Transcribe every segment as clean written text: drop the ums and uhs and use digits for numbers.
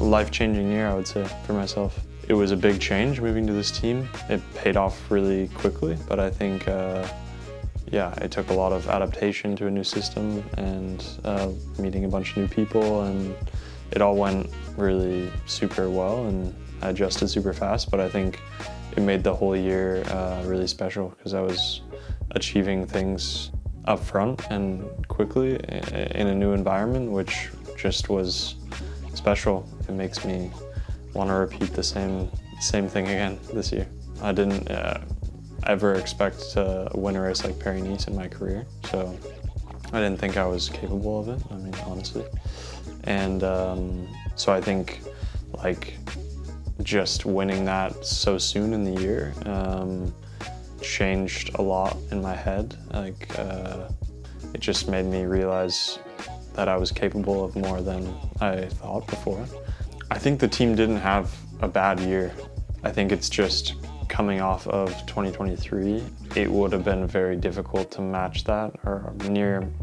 life-changing year, I would say, for myself. It was a big change moving to this team. It paid off really quickly, but I think, yeah, it took a lot of adaptation to a new system and meeting a bunch of new people, and it all went really super well, and I adjusted super fast, but I think it made the whole year really special because I was achieving things up front and quickly in a new environment, which just was special. It makes me want to repeat the same thing again this year. I didn't ever expect to win a race like Paris-Nice in my career, so I didn't think I was capable of it, I mean, honestly. And so I think, like, just winning that so soon in the year changed a lot in my head. Like, it just made me realize that I was capable of more than I thought before. I think the team didn't have a bad year. I think it's just coming off of 2023, it would have been very difficult to match that, or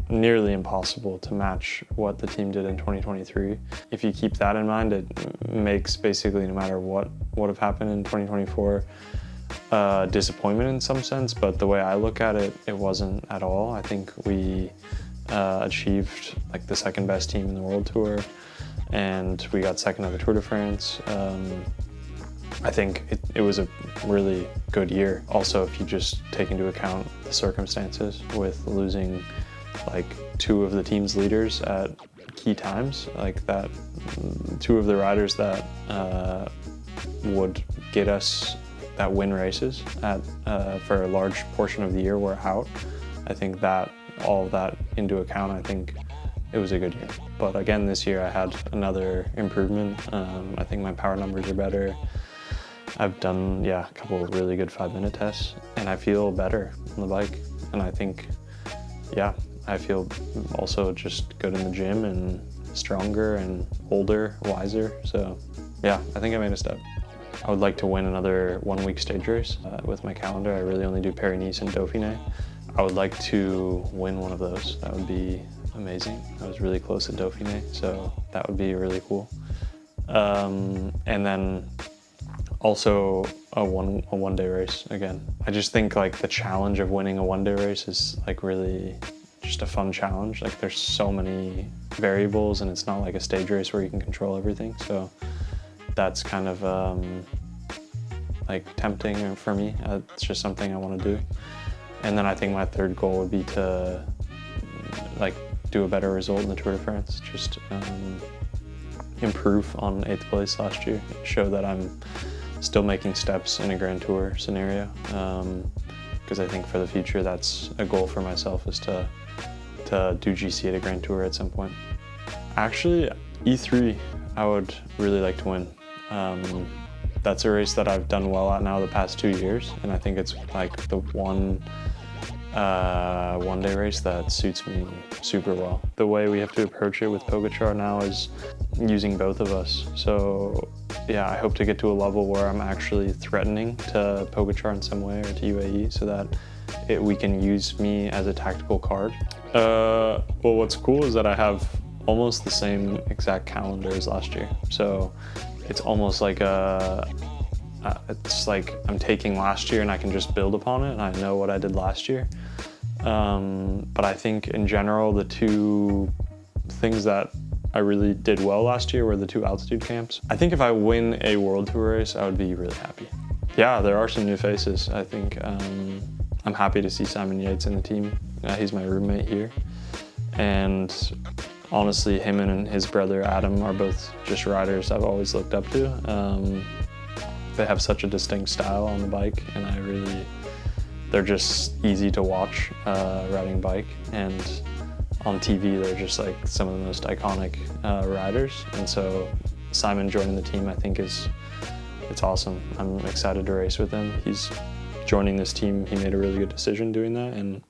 nearly impossible to match what the team did in 2023. If you keep that in mind, it makes basically no matter what would have happened in 2024 disappointment in some sense, but the way I look at it, it wasn't at all. I think we achieved like the second best team in the World Tour, and we got second at the Tour de France. I think it was a really good year. Also, if you just take into account the circumstances with losing like two of the team's leaders at key times, like that, two of the riders that would get us that win races for a large portion of the year were out. I think that all of that into account, I think it was a good year. But again, this year I had another improvement. I think my power numbers are better. I've done, yeah, a couple of really good 5-minute tests, and I feel better on the bike. And I think, yeah, I feel also just good in the gym and stronger and older, wiser. So yeah, I think I made a step. I would like to win another 1-week stage race. With my calendar, I really only do Paris-Nice and Dauphiné. I would like to win one of those. That would be amazing. I was really close at Dauphiné, so that would be really cool. And then also a one-day race again. I just think like the challenge of winning a one-day race is like really just a fun challenge. Like there's so many variables, and it's not like a stage race where you can control everything. So that's kind of like tempting for me. It's just something I want to do. And then I think my third goal would be to like do a better result in the Tour de France. Just improve on 8th place last year. Show that I'm still making steps in a Grand Tour scenario. Because I think for the future, that's a goal for myself, is to do GC at a Grand Tour at some point. Actually, E3, I would really like to win. That's a race that I've done well at now the past 2 years, and I think it's like the one-day race that suits me super well. The way we have to approach it with Pogačar now is using both of us. So yeah, I hope to get to a level where I'm actually threatening to Pogačar in some way, or to UAE, so that we can use me as a tactical card. Well, what's cool is that I have almost the same exact calendar as last year. So it's almost like it's like I'm taking last year and I can just build upon it, and I know what I did last year. But I think in general, the two things that I really did well last year were the 2 altitude camps. I think if I win a World Tour race, I would be really happy. Yeah, there are some new faces. I think I'm happy to see Simon Yates in the team. He's my roommate here. And honestly, him and his brother Adam are both just riders I've always looked up to. They have such a distinct style on the bike, and they're just easy to watch riding bike. And on TV, they're just like some of the most iconic riders. And so Simon joining the team, I think it's awesome. I'm excited to race with him. He's joining this team. He made a really good decision doing that, and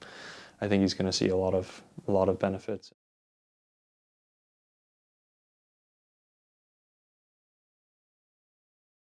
I think he's going to see a lot of benefits.